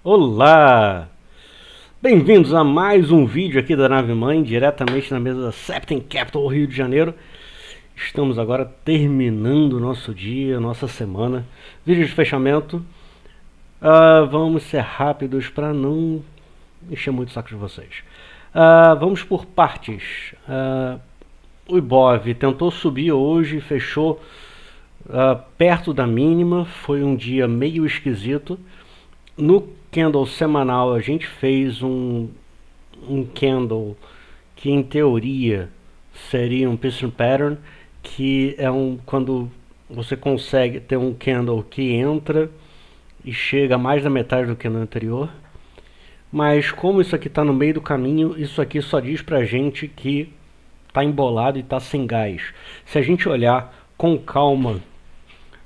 Olá! Bem-vindos a mais um vídeo aqui da Nave Mãe, diretamente na mesa da Septem Capital, Rio de Janeiro. Estamos agora terminando o nosso dia, nossa semana. Vídeo de fechamento. Vamos ser rápidos para não encher muito o saco de vocês. Vamos por partes. O Ibov tentou subir hoje, fechou perto da mínima. Foi um dia meio esquisito. No candle semanal a gente fez um candle que em teoria seria um piston pattern, que é quando você consegue ter um candle que entra e chega a mais da metade do que no anterior. Mas como isso aqui está no meio do caminho, isso aqui só diz pra gente que está embolado e está sem gás. Se a gente olhar com calma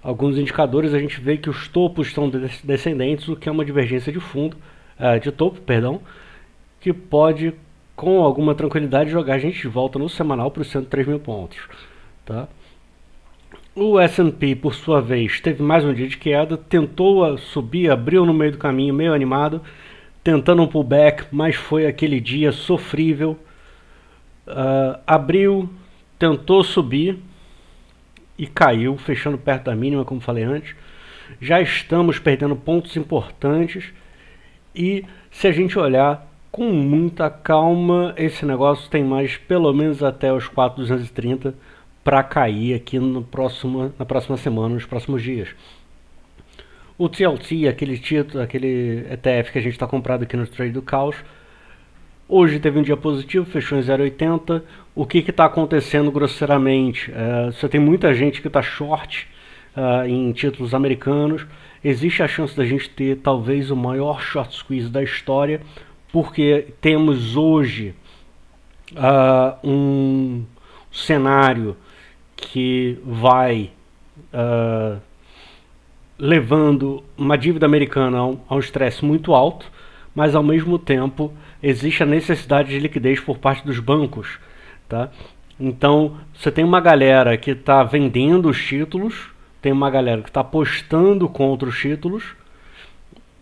alguns indicadores, a gente vê que os topos estão descendentes, o que é uma divergência de fundo, de topo, perdão, que pode, com alguma tranquilidade, jogar a gente de volta no semanal para os 103 mil pontos. Tá? O S&P, por sua vez, teve mais um dia de queda, tentou subir, abriu no meio do caminho, meio animado, tentando um pullback, mas foi aquele dia sofrível. Abriu, tentou subir e caiu, fechando perto da mínima, como falei antes. Já estamos perdendo pontos importantes e se a gente olhar com muita calma, esse negócio tem mais pelo menos até os 4.230 para cair aqui na próxima semana, nos próximos dias. O TLT, aquele ETF que a gente está comprado aqui no Trade do Caos, hoje teve um dia positivo, fechou em 0,80. O que está acontecendo grosseiramente? Você tem muita gente que está short em títulos americanos. Existe a chance da gente ter talvez o maior short squeeze da história, porque temos hoje um cenário que vai levando uma dívida americana a um estresse muito alto, mas ao mesmo tempo existe a necessidade de liquidez por parte dos bancos. Tá? Então você tem uma galera que está vendendo os títulos, tem uma galera que está apostando contra os títulos,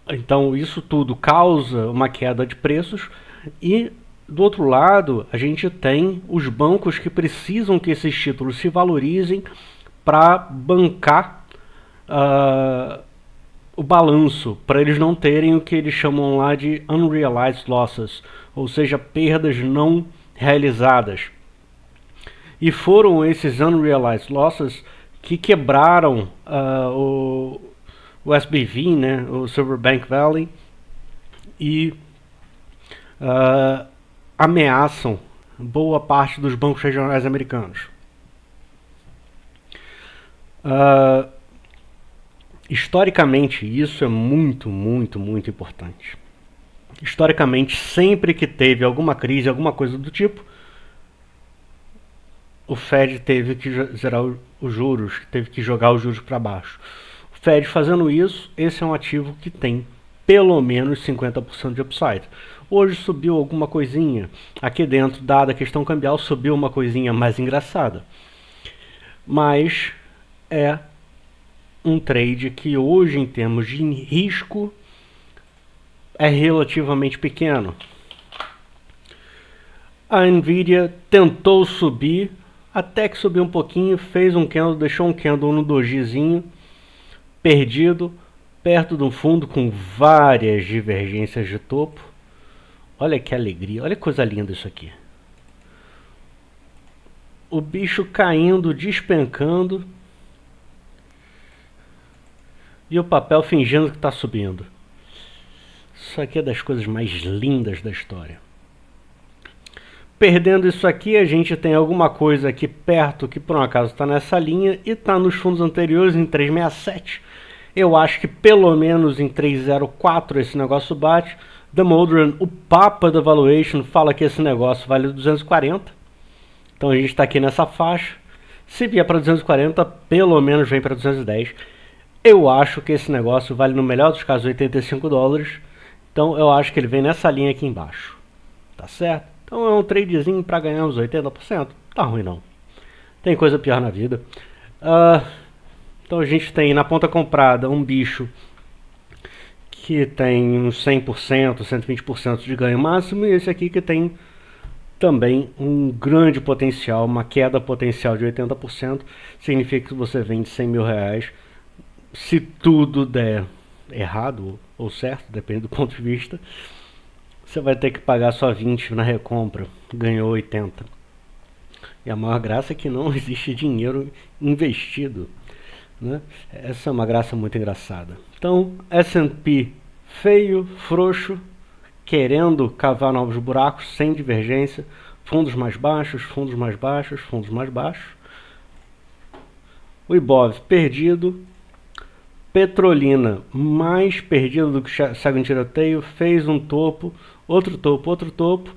então isso tudo causa uma queda de preços, e do outro lado a gente tem os bancos que precisam que esses títulos se valorizem para bancar o balanço, para eles não terem o que eles chamam lá de unrealized losses, ou seja, perdas não realizadas. E foram esses unrealized losses que quebraram o SBV, né, o Silverbank Valley, e ameaçam boa parte dos bancos regionais americanos. Historicamente, isso é muito, muito, muito importante. Historicamente, sempre que teve alguma crise, alguma coisa do tipo, o Fed teve que zerar os juros, teve que jogar os juros para baixo. O Fed fazendo isso, esse é um ativo que tem pelo menos 50% de upside. Hoje subiu alguma coisinha. Aqui dentro, dada a questão cambial, subiu uma coisinha mais engraçada. Mas é um trade que hoje, em termos de risco, é relativamente pequeno. A Nvidia tentou subir, até que subiu um pouquinho, fez um candle, deixou um candle no dojizinho, perdido, perto do fundo, com várias divergências de topo. Olha que alegria, olha que coisa linda isso aqui. O bicho caindo, despencando, e o papel fingindo que está subindo. Isso aqui é das coisas mais lindas da história. Perdendo isso aqui, a gente tem alguma coisa aqui perto que por um acaso está nessa linha e está nos fundos anteriores em 367. Eu acho que pelo menos em 304 esse negócio bate. The Modern, o Papa da Valuation, fala que esse negócio vale 240. Então a gente está aqui nessa faixa. Se vier para 240, pelo menos vem para 210. Eu acho que esse negócio vale, no melhor dos casos, 85 dólares. Então eu acho que ele vem nessa linha aqui embaixo. Tá certo? Então é um tradezinho para ganhar uns 80%. Tá ruim não. Tem coisa pior na vida. Então a gente tem na ponta comprada um bicho que tem uns 100%, 120% de ganho máximo, e esse aqui que tem também um grande potencial, uma queda potencial de 80%, significa que você vende 100 mil reais. Se tudo der errado ou certo, depende do ponto de vista, você vai ter que pagar só 20 na recompra, ganhou 80. E a maior graça é que não existe dinheiro investido, né? Essa é uma graça muito engraçada. Então, S&P feio, frouxo, querendo cavar novos buracos, sem divergência, fundos mais baixos, fundos mais baixos, fundos mais baixos. O Ibov perdido, Petrolina mais perdido do que segue em tiroteio, fez um topo, outro topo, outro topo.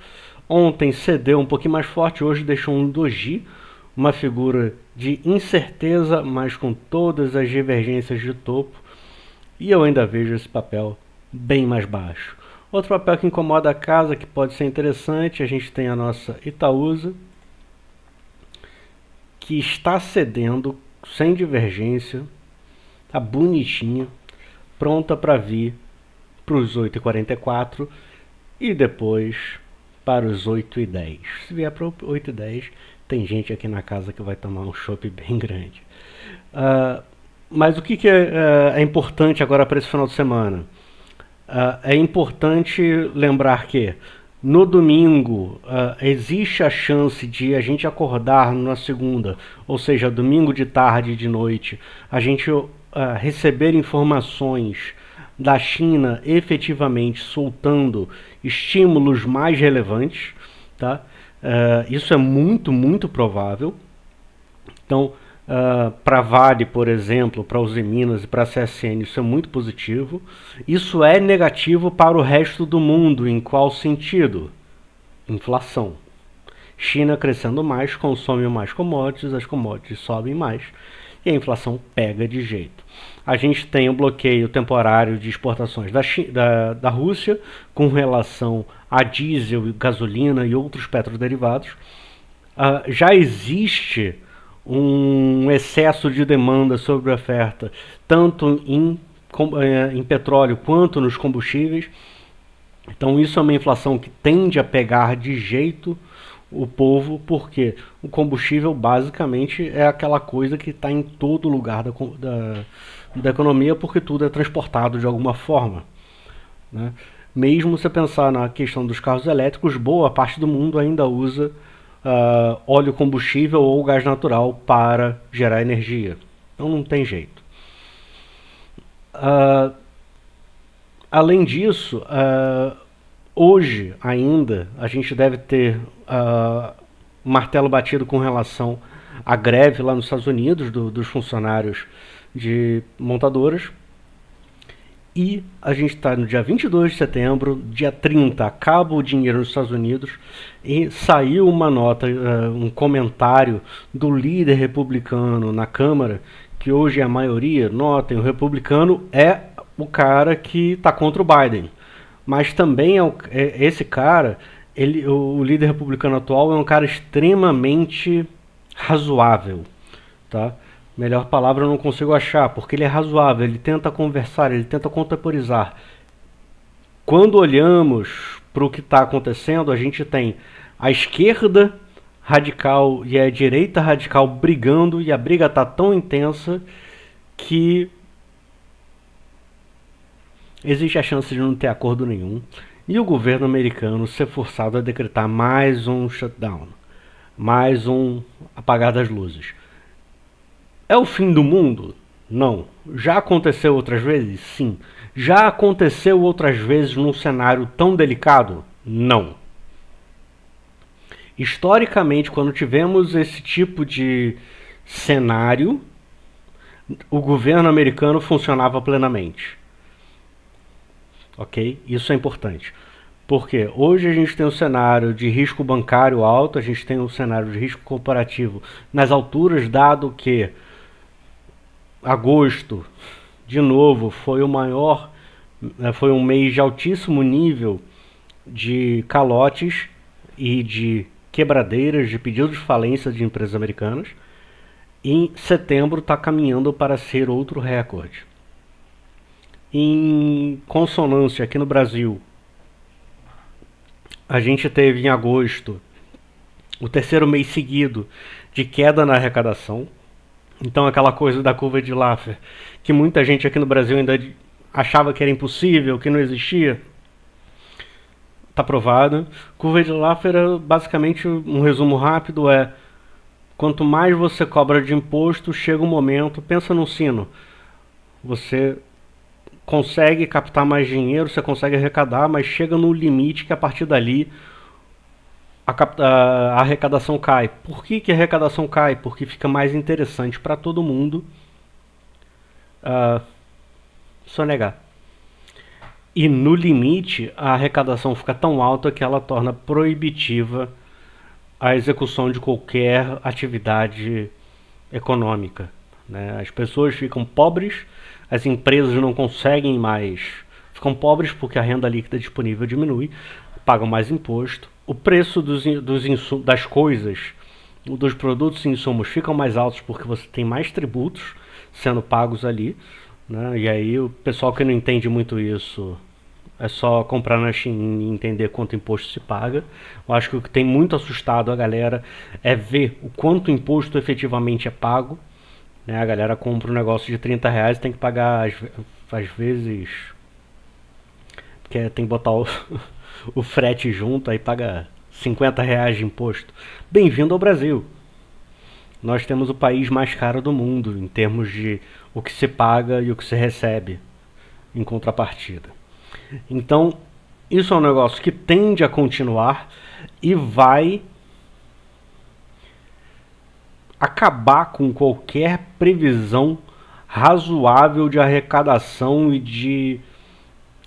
Ontem cedeu um pouquinho mais forte, hoje deixou um doji, uma figura de incerteza, mas com todas as divergências de topo. E eu ainda vejo esse papel bem mais baixo. Outro papel que incomoda a casa, que pode ser interessante, a gente tem a nossa Itaúsa, que está cedendo sem divergência, tá bonitinha, pronta para vir para os 8,44 e depois para os 8,10. Se vier para 8,10, tem gente aqui na casa que vai tomar um chopp bem grande. Mas o que é importante agora para esse final de semana? É importante lembrar que no domingo existe a chance de a gente acordar na segunda, ou seja, domingo de tarde e de noite, a gente receber informações da China efetivamente soltando estímulos mais relevantes, tá? Isso é muito, muito provável. Então, para Vale, por exemplo, para Usiminas e para a CSN, isso é muito positivo. Isso é negativo para o resto do mundo. Em qual sentido? Inflação. China crescendo mais, consome mais commodities, as commodities sobem mais e a inflação pega de jeito. A gente tem um bloqueio temporário de exportações da Rússia com relação a diesel, gasolina e outros petroderivados. Já existe um excesso de demanda sobre a oferta, tanto em petróleo quanto nos combustíveis. Então isso é uma inflação que tende a pegar de jeito o povo, porque o combustível basicamente é aquela coisa que está em todo lugar da economia, porque tudo é transportado de alguma forma, né? Mesmo você pensar na questão dos carros elétricos, boa parte do mundo ainda usa óleo combustível ou gás natural para gerar energia. Então não tem jeito. Além disso, hoje ainda a gente deve ter um martelo batido com relação à greve lá nos Estados Unidos dos funcionários de montadoras. E a gente está no dia 22 de setembro, dia 30 acaba o dinheiro nos Estados Unidos e saiu uma nota, um comentário do líder republicano na Câmara, que hoje é a maioria. Notem, o republicano é o cara que está contra o Biden, mas também esse cara, o líder republicano atual é um cara extremamente razoável, tá? Melhor palavra eu não consigo achar, porque ele é razoável, ele tenta conversar, ele tenta contemporizar. Quando olhamos para o que está acontecendo, a gente tem a esquerda radical e a direita radical brigando, e a briga está tão intensa que existe a chance de não ter acordo nenhum, e o governo americano ser forçado a decretar mais um shutdown, mais um apagar das luzes. É o fim do mundo? Não. Já aconteceu outras vezes? Sim. Já aconteceu outras vezes num cenário tão delicado? Não. Historicamente, quando tivemos esse tipo de cenário, o governo americano funcionava plenamente. Ok? Isso é importante. Porque hoje a gente tem um cenário de risco bancário alto, a gente tem um cenário de risco corporativo nas alturas, dado que agosto, de novo, foi um mês de altíssimo nível de calotes e de quebradeiras, de pedidos de falência de empresas americanas. Em setembro está caminhando para ser outro recorde. em consonância aqui no Brasil, a gente teve em agosto o terceiro mês seguido de queda na arrecadação. Então aquela coisa da curva de Laffer, que muita gente aqui no Brasil ainda achava que era impossível, que não existia, está provada. Curva de Laffer, basicamente, um resumo rápido é: quanto mais você cobra de imposto, chega um momento, pensa num sino, você consegue captar mais dinheiro, você consegue arrecadar, mas chega no limite que a partir dali a arrecadação cai. Por que a arrecadação cai? Porque fica mais interessante para todo mundo sonegar. E no limite, a arrecadação fica tão alta que ela torna proibitiva a execução de qualquer atividade econômica, né? As pessoas ficam pobres, as empresas não conseguem mais, ficam pobres porque a renda líquida disponível diminui, pagam mais imposto, o preço das coisas, dos produtos e insumos ficam mais altos porque você tem mais tributos sendo pagos ali, né? E aí o pessoal que não entende muito isso é só comprar na China e entender quanto imposto se paga. Eu acho que o que tem muito assustado a galera é ver o quanto imposto efetivamente é pago, né? A galera compra um negócio de R$30 e tem que pagar às vezes, porque tem que botar o frete junto, aí paga R$50 de imposto. Bem-vindo ao Brasil. Nós temos o país mais caro do mundo em termos de o que se paga e o que se recebe em contrapartida. Então, isso é um negócio que tende a continuar e vai acabar com qualquer previsão razoável de arrecadação e de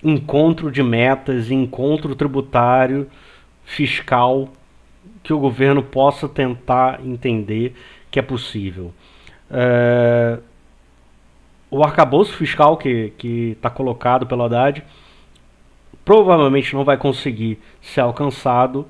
encontro de metas, encontro tributário, fiscal, que o governo possa tentar entender que é possível. O arcabouço fiscal que está colocado pela Haddad provavelmente não vai conseguir ser alcançado,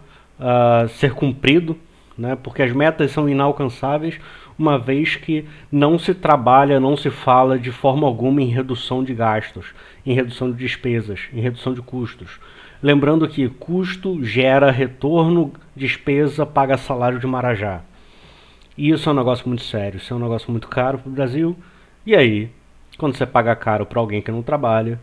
ser cumprido, né, porque as metas são inalcançáveis, uma vez que não se trabalha, não se fala de forma alguma em redução de gastos, em redução de despesas, em redução de custos. Lembrando que custo gera retorno, despesa paga salário de marajá. E isso é um negócio muito sério, isso é um negócio muito caro para o Brasil. E aí, quando você paga caro para alguém que não trabalha,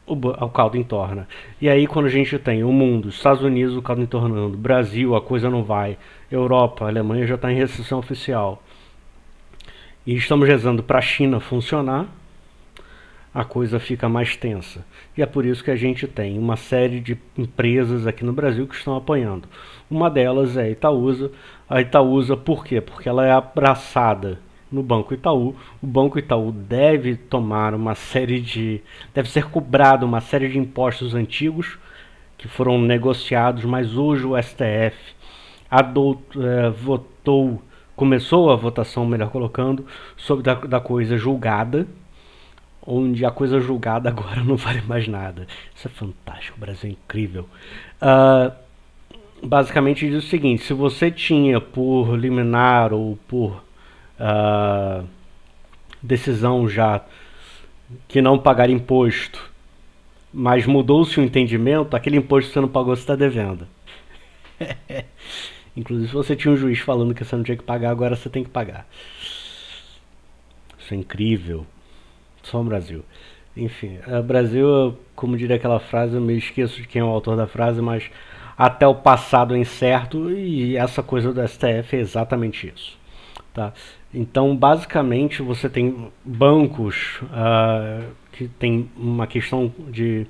o caldo entorna. E aí quando a gente tem o mundo, Estados Unidos, o caldo entornando, Brasil, a coisa não vai, Europa, a Alemanha já está em recessão oficial, e estamos rezando para a China funcionar, a coisa fica mais tensa. E é por isso que a gente tem uma série de empresas aqui no Brasil que estão apoiando. Uma delas é a Itaúsa. A Itaúsa, por quê? Porque ela é abraçada no Banco Itaú. O Banco Itaú deve tomar uma série de... deve ser cobrado uma série de impostos antigos que foram negociados, mas hoje o STF começou a votação, melhor colocando, sobre da coisa julgada, onde a coisa julgada agora não vale mais nada. Isso é fantástico, o Brasil é incrível. Basicamente diz o seguinte: se você tinha por liminar ou por decisão já que não pagar imposto, mas mudou-se o entendimento, aquele imposto que você não pagou, você está devendo. Inclusive, se você tinha um juiz falando que você não tinha que pagar, agora você tem que pagar. Isso é incrível. Só o Brasil. Enfim, Brasil, como diria aquela frase, eu me esqueço de quem é o autor da frase, mas até o passado é incerto, e essa coisa do STF é exatamente isso. Tá? Então, basicamente, você tem bancos que tem uma questão de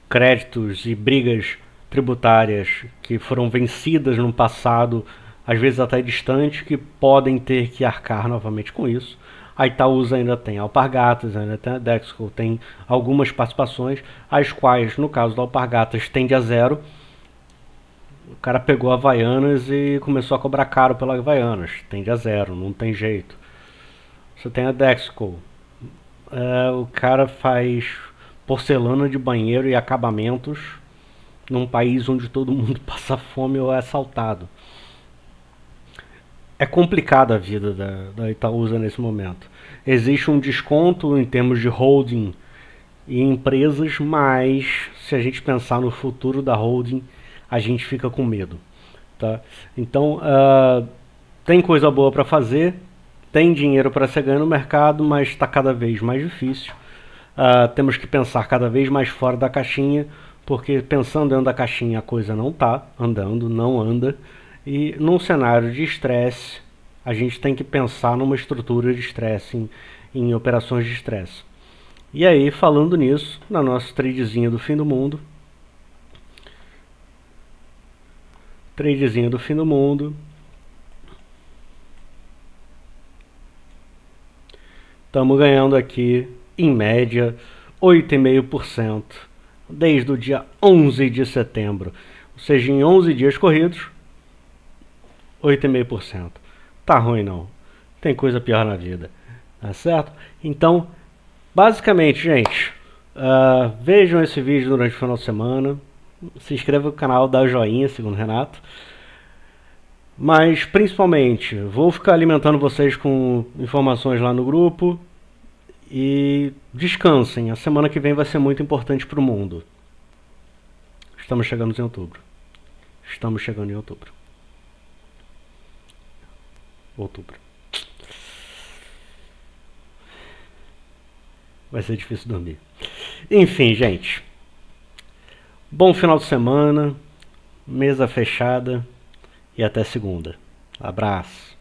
créditos e brigas tributárias que foram vencidas no passado, às vezes até distante, que podem ter que arcar novamente com isso. A Itaúsa ainda tem Alpargatas, ainda tem a Dexco, tem algumas participações, as quais, no caso da Alpargatas, tende a zero. O cara pegou a Havaianas e começou a cobrar caro pela Havaianas, tende a zero, não tem jeito. Você tem a Dexco, o cara faz porcelana de banheiro e acabamentos num país onde todo mundo passa fome ou é assaltado. É complicada a vida da Itaúsa nesse momento. Existe um desconto em termos de holding e empresas, mas se a gente pensar no futuro da holding, a gente fica com medo. Tá? Então, tem coisa boa para fazer, tem dinheiro para ser ganho no mercado, mas está cada vez mais difícil. Temos que pensar cada vez mais fora da caixinha, porque pensando dentro da caixinha a coisa não está andando, não anda. E num cenário de estresse, a gente tem que pensar numa estrutura de estresse, em operações de estresse. E aí, falando nisso, na nossa tradezinha do fim do mundo, estamos ganhando aqui, em média, 8,5% desde o dia 11 de setembro. Ou seja, em 11 dias corridos, 8,5%. Tá ruim não. Tem coisa pior na vida. Tá certo? Então, basicamente, gente, vejam esse vídeo durante o final de semana. Se inscreva no canal, dá joinha, segundo o Renato. Mas, principalmente, vou ficar alimentando vocês com informações lá no grupo. E descansem, a semana que vem vai ser muito importante para o mundo. Estamos chegando em outubro. Outubro. Vai ser difícil dormir. Enfim, gente. Bom final de semana. Mesa fechada. E até segunda. Abraço.